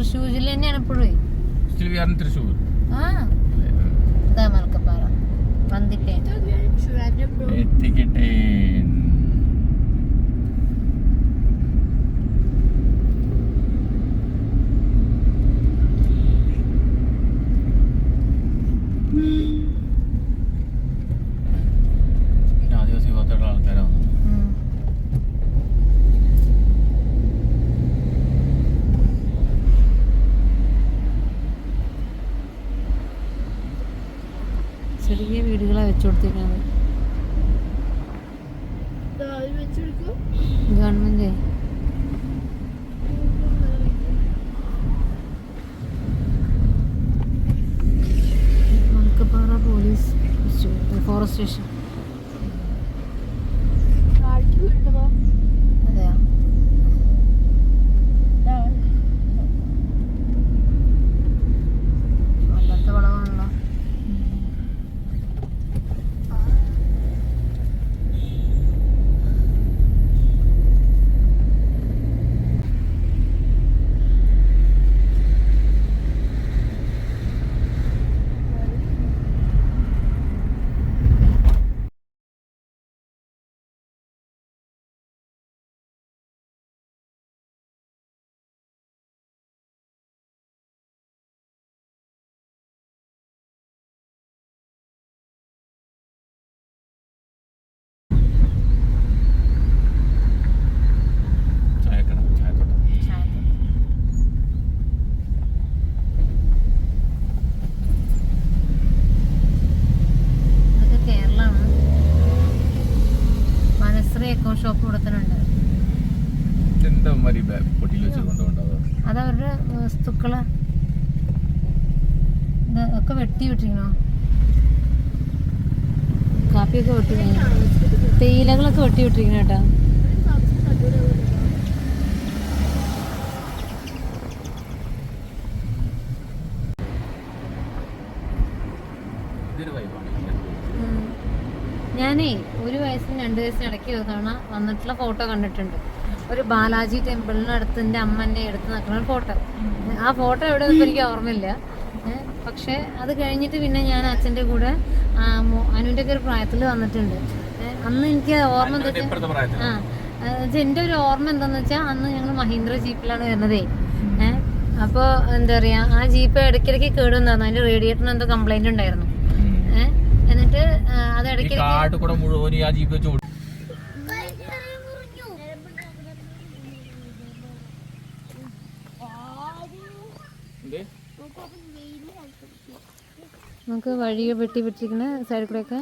തൃശ്ശൂർ ജില്ല തന്നെയാണ് ഇപ്പോഴും. തൃശ്ശൂർ മലക്കപ്പാറ വന്നിട്ടേ എത്തിക്കട്ടെ. ആദിവാസി വിഭാഗത്തിലുള്ള ആൾക്കാരാണ്. ചെറിയ വീടുകളാണ് വെച്ചു കൊടുത്തിരിക്കുന്നത് government. Malakkappara police forest station. അതെയോ? വല്ലാത്ത വളവാണല്ലോ. ഷോപ്പ് കൊടുത്തിട്ടുണ്ട്. അതവരുടെ വസ്തുക്കള് ഒക്കെ വെട്ടി വിട്ടിരിക്കണോ? കാപ്പിയൊക്കെ വെട്ടി, തേയിലകളൊക്കെ വെട്ടി വിട്ടിരിക്കണ കേട്ടോ. ഞാനേ 1 വയസ്സിനും 2 വയസ്സിനും ഇടയ്ക്ക് ഒരു തവണ വന്നിട്ടുള്ള ഫോട്ടോ കണ്ടിട്ടുണ്ട്. ഒരു ബാലാജി ടെമ്പിളിനടുത്ത് എൻ്റെ അമ്മൻ്റെ അടുത്ത് നിൽക്കുന്ന ഒരു ഫോട്ടോ. ആ ഫോട്ടോ എവിടെ എനിക്ക് ഓർമ്മയില്ല. പക്ഷേ അത് കഴിഞ്ഞിട്ട് പിന്നെ ഞാൻ അച്ഛൻ്റെ കൂടെ അനുവിൻ്റെ ഒക്കെ ഒരു പ്രായത്തിൽ വന്നിട്ടുണ്ട്. അന്ന് എനിക്ക് ഓർമ്മ എന്താ വെച്ചാൽ എൻ്റെ ഒരു ഓർമ്മ എന്താണെന്ന് വെച്ചാൽ അന്ന് ഞങ്ങൾ മഹീന്ദ്ര ജീപ്പിലാണ് വരുന്നതേ. അപ്പോൾ എന്താ പറയുക, ആ ജീപ്പ് ഇടയ്ക്കിടയ്ക്ക് കേടുവന്നായിരുന്നു. അതിൻ്റെ റേഡിയേറ്ററിന് എന്തോ കംപ്ലൈൻറ്റ് ഉണ്ടായിരുന്നു. എന്നിട്ട് അത് ഇടയ്ക്ക് നമുക്ക് വഴിയെ വെട്ടി വെട്ടിരിക്കുന്ന സൈഡിൽ കൂടെയൊക്കെ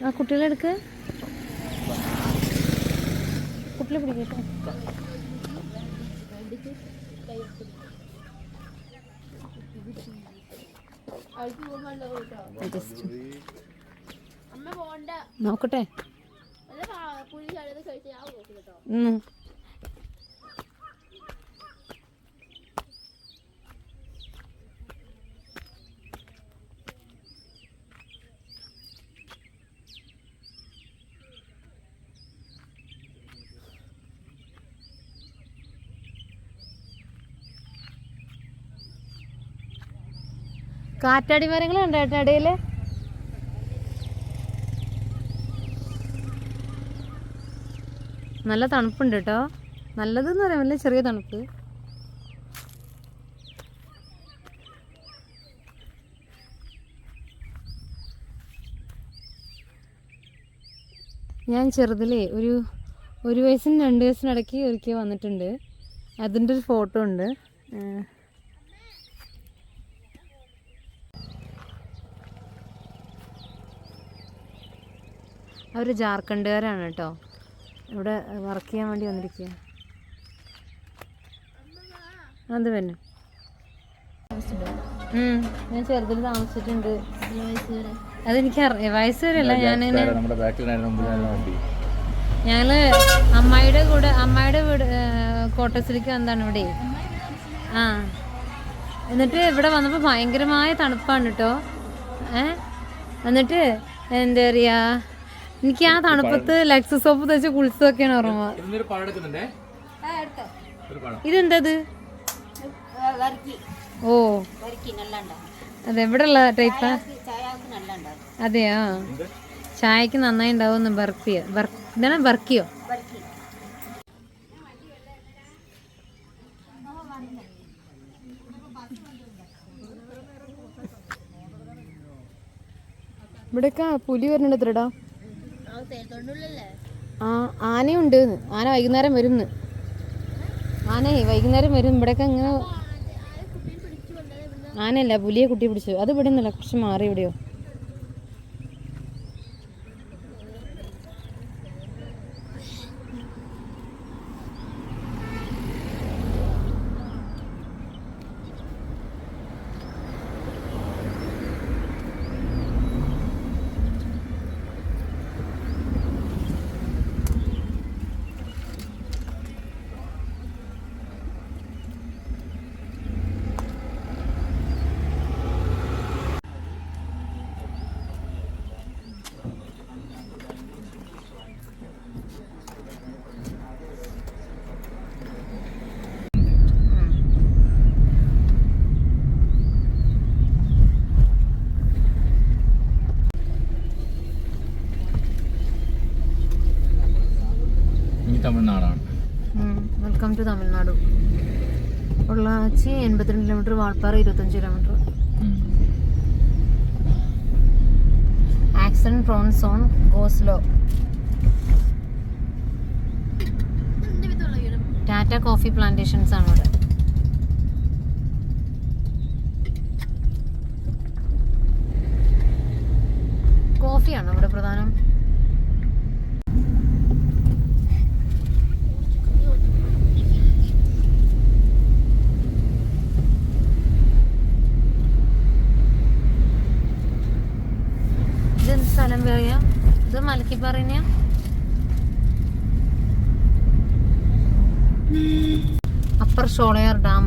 ആ കുട്ടികളെ എടുക്ക്, കുട്ടികളെ പിടിക്കട്ടെ. നോക്കട്ടെ. കാറ്റാടി മരങ്ങളുണ്ട് കേട്ടോ ഇടയിൽ. നല്ല തണുപ്പുണ്ട് കേട്ടോ. നല്ലതെന്ന് പറയാൻ പറ്റില്ല, ചെറിയ തണുപ്പ്. ഞാൻ ചെറുതിലേ ഒരു വയസ്സിനും 2 വയസ്സിനും ഇടയ്ക്ക് ഒരിക്കൽ വന്നിട്ടുണ്ട്. അതിൻ്റെ ഒരു ഫോട്ടോ ഉണ്ട്. അവർ ജാർഖണ്ഡുകാരാണ് കേട്ടോ. ഇവിടെ വർക്ക് ചെയ്യാൻ വേണ്ടി വന്നിരിക്കുക. അത് തന്നെ ഞാൻ ചെറുതിൽ താമസിച്ചിട്ടുണ്ട്. അതെനിക്ക് വയസ്സ് വരെയല്ല. ഞങ്ങള് അമ്മായിയുടെ വീട് കോട്ടസിലേക്ക് വന്നതാണ് ഇവിടെ. എന്നിട്ട് ഇവിടെ വന്നപ്പോൾ ഭയങ്കരമായ തണുപ്പാണ് കേട്ടോ. എന്നിട്ട് എന്താ പറയുക, എനിക്ക് ആ തണുപ്പത്ത് ലക്സ് സോപ്പ് തേച്ച് കുളിച്ചതൊക്കെയാണ് ഓർമ്മ. ഇന്നൊരു പഴം എടുക്കുന്നുണ്ടേ. ഒരു പഴം. ഇതെന്തത്? ഓ അതെ, എവിടെ ഉള്ള ടൈപ്പാ? അതെയോ, ചായക്ക് നന്നായി ഉണ്ടാവും. ബർഫിയോ? ഇതാണ് ബർക്കിയോ? ഇവിടെയൊക്കെ പുലി വരുന്നുണ്ട് എത്രടാ. ആ ആനയുണ്ട്. ആന വൈകുന്നേരം വരുന്ന്. വൈകുന്നേരം വരും. ഇവിടെയൊക്കെ ഇങ്ങനെ ആനയല്ല, പുലിയെ കുട്ടി പിടിച്ചു. അത് ഇവിടെ നിന്നല്ല, കുറച്ച് മാറി എവിടെയോ. തമിഴ്നാടാണ്. Welcome to Tamil Nadu. Pollachi 82 kilometre, Valparai 25 kilometre. Accident prone zone, go slow. Tata coffee plantations ആണ് ഇവിടെ. കോഫിയാണോ ഇവിടെ പ്രധാനം? സ്ഥലം പറയാ, ഇത് മലക്കിപ്പാറന്നെയാ. Upper Sholayar dam.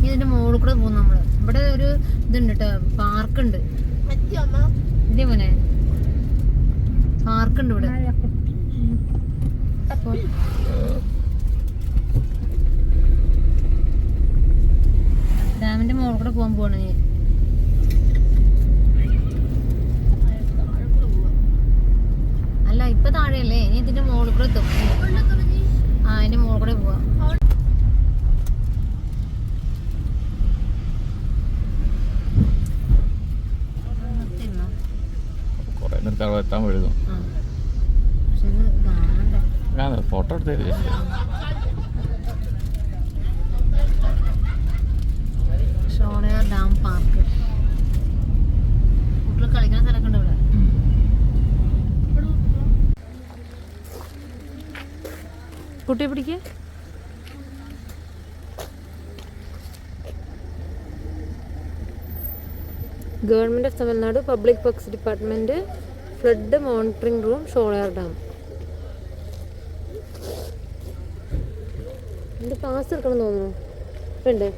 ഇതിന്റെ മുകളിൽ കൂടെ പോകും നമ്മള്. ഇവിടെ ഒരു ഇതുണ്ട് കേട്ടോ, പാർക്കുണ്ട്. ഇല്ലേ മോനെ, പാർക്കുണ്ട് ഇവിടെ. ഡാമിന്റെ മുകളിൽ കൂടെ പോകാൻ പോവാണ് ഞാൻ. അല്ല, ഇപ്പൊ താഴെയല്ലേ, ഇനി ഇതിന്റെ മുകളിൽ കൂടെ എത്തും. ആ, അതിന്റെ മുകളിൽ കൂടെ പോവാ. ഫോട്ടോ എടുത്തേ. Sholayar dam park. കുട്ടികൾ കളിക്കുന്ന സ്ഥലമൊക്കെ ഉണ്ട് ഇവിടെ. കുട്ടിയെ പിടിക്കേ. Government of Tamil Nadu public works department flood monitoring room, Sholayar dam. എന്റെ പാസ് എടുക്കണം തോന്നുന്നു. ഉണ്ട്.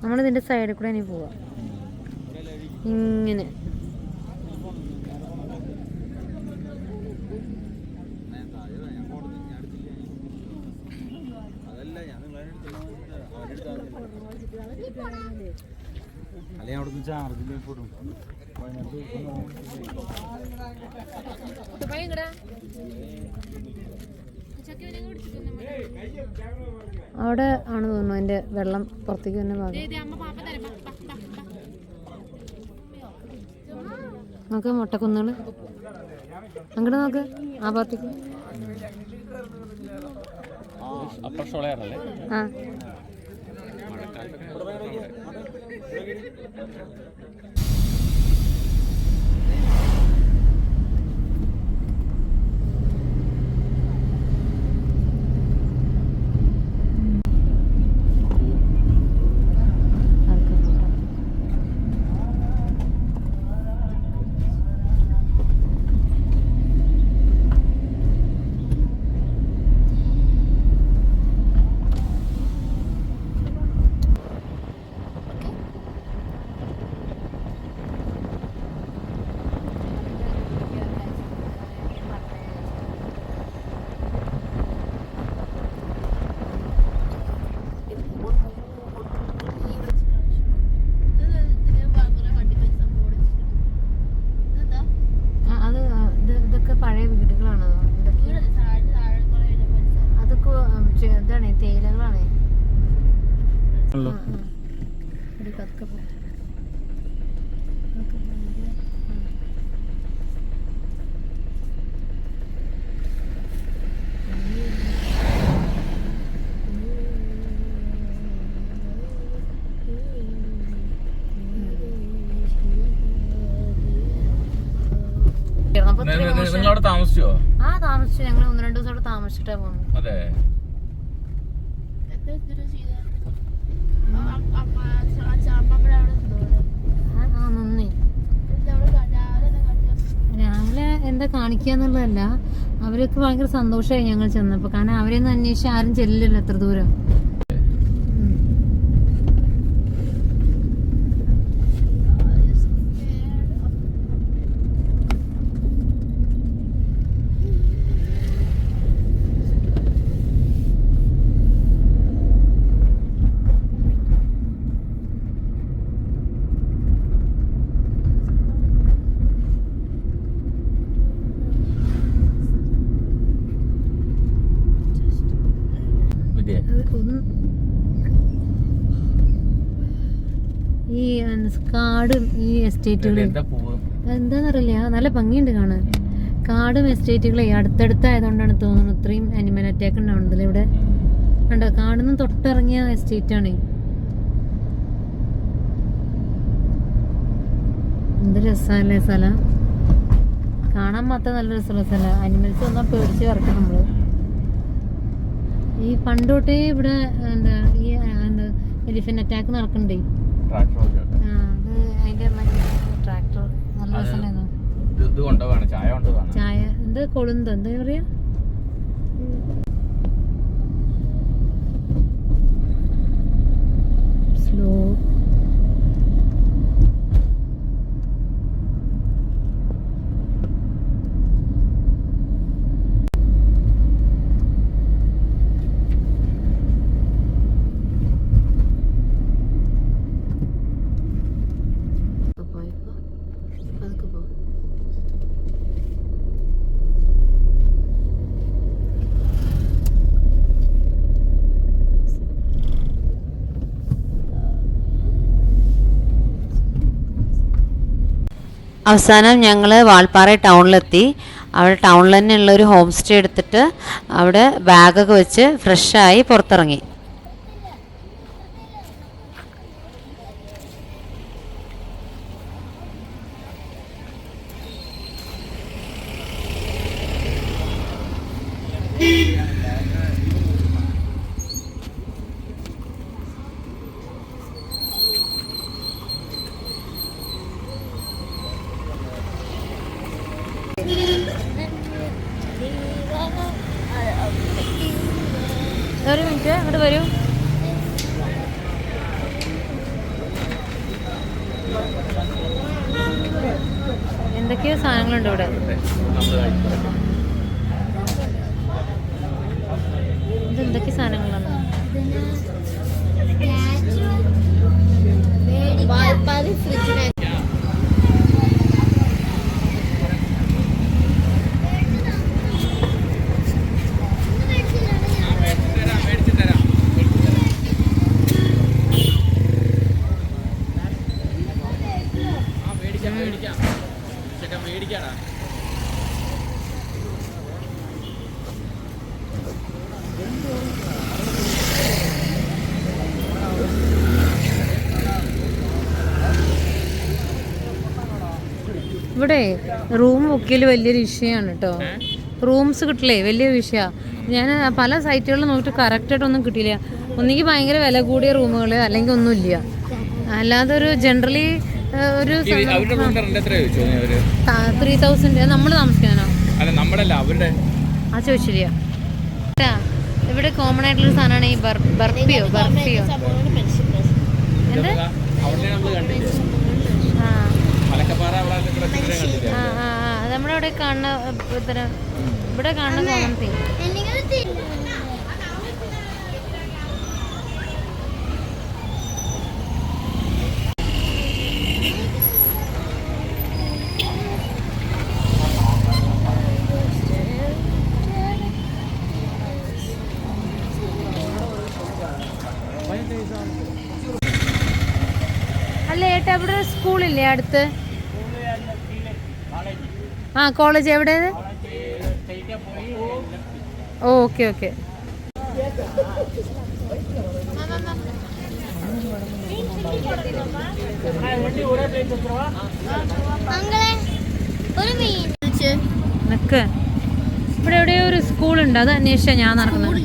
നമ്മളിതിൻ്റെ സൈഡിൽ കൂടെ ഇനി പോവാം. ഇങ്ങനെ അവിടെ ആണ് തോന്നുന്നു അതിൻ്റെ വെള്ളം പുറത്തേക്ക് തന്നെ ഭാഗം. നോക്ക് മുട്ടക്കുന്നുകൾ അങ്ങോട്ട് നോക്ക്, ആ ഭാഗത്തേക്ക്. ആ ഒരു പതുക്കെ പോ. നിങ്ങളവിടെ താമസിച്ചോ? ആ താമസിച്ചു. ഞങ്ങൾ 1-2 ദിവസം അവിടെ താമസിച്ചിട്ടാ പോകുന്നു. അതെ. നന്ദി. രാവിലെ എന്താ കാണിക്കാന്നുള്ളതല്ല, അവർക്ക് ഭയങ്കര സന്തോഷമായി ഞങ്ങൾ ചെന്നപ്പോ. കാരണം അവരെയൊന്നും അന്വേഷിച്ച് ആരും ചെല്ലില്ലല്ലോ എത്ര ദൂരം. ഈ കാടും ഈ എസ്റ്റേറ്റുകളും എന്താന്നറിയില്ല, നല്ല ഭംഗിയുണ്ട് കാണാൻ. കാടും എസ്റ്റേറ്റുകളെ അടുത്തടുത്തായതുകൊണ്ടാണ് തോന്നുന്നു ഇത്രയും അനിമൽ അറ്റാക്ക് ഉണ്ടാവുന്നതിൽ. ഇവിടെ കണ്ടോ, കാടിന്ന് തൊട്ടിറങ്ങിയ എസ്റ്റേറ്റ് ആണ്. എന്ത് രസമല്ലേ സ്ഥലം കാണാൻ. മാത്രം നല്ല രസമുള്ള സ്ഥലം. അനിമൽസ് വന്നാൽ പേടിച്ച് വറക്കും നമ്മള്. ഈ പണ്ട് തൊട്ടേ ഇവിടെ എന്താ ഈ എലിഫന്റ് അറ്റാക്ക് നടക്കണ്ടേ. അത് അതിന്റെ ട്രാക്ടർ നല്ല രസമുണ്ടായിരുന്നു. ചായ എന്ത് കൊളുന്ത് എന്താ പറയാ, സ്ലോ. അവസാനം ഞങ്ങൾ വാൾപ്പാറ ടൗണിലെത്തി. അവിടെ ടൗണിൽ തന്നെ ഉള്ളൊരു ഹോം സ്റ്റേ എടുത്തിട്ട് അവിടെ ബാഗൊക്കെ വെച്ച് ഫ്രഷായി പുറത്തിറങ്ങി. ഒരു മിനിറ്റ് അങ്ങോട്ട് വരൂ. എന്തൊക്കെയോ സാധനങ്ങളുണ്ട് ഇവിടെ. ഇത് എന്തൊക്കെ സാധനങ്ങളാണ്? ഇവിടെ റൂം ബുക്കിൽ വലിയൊരു വിഷയമാണ് കേട്ടോ. റൂംസ് കിട്ടില്ലേ വലിയ വിഷയമാണ്. ഞാൻ പല സൈറ്റുകളിൽ നോക്കിയിട്ട് കറക്റ്റായിട്ടൊന്നും കിട്ടിയില്ല. ഒന്നുകിൽ ഭയങ്കര വില കൂടിയ റൂമുകൾ, അല്ലെങ്കിൽ ഒന്നുമില്ല. അല്ലാതെ ഒരു ജനറലി ഒരു 3000 നമ്മൾ താമസിക്കാനോ? ആ ചോദിച്ചില്ല. ഇവിടെ കോമൺ ആയിട്ടുള്ളൊരു സാധനമാണ് ഈ ബർഫിയോ എന്ത്? നമ്മുടെ ഇവിടെ കാണുന്ന ഇവിടെ കാണുന്ന കോമൺ തിങ്. ഇവിടെ സ്കൂളില്ലേ അടുത്ത്? ആ കോളേജ് എവിടെ? Okay okay. നിക്ക്, ഇവിടെ എവിടെയോ ഒരു സ്കൂളുണ്ട്, അത് അന്വേഷിച്ചാ ഞാൻ നടക്കുന്നത്.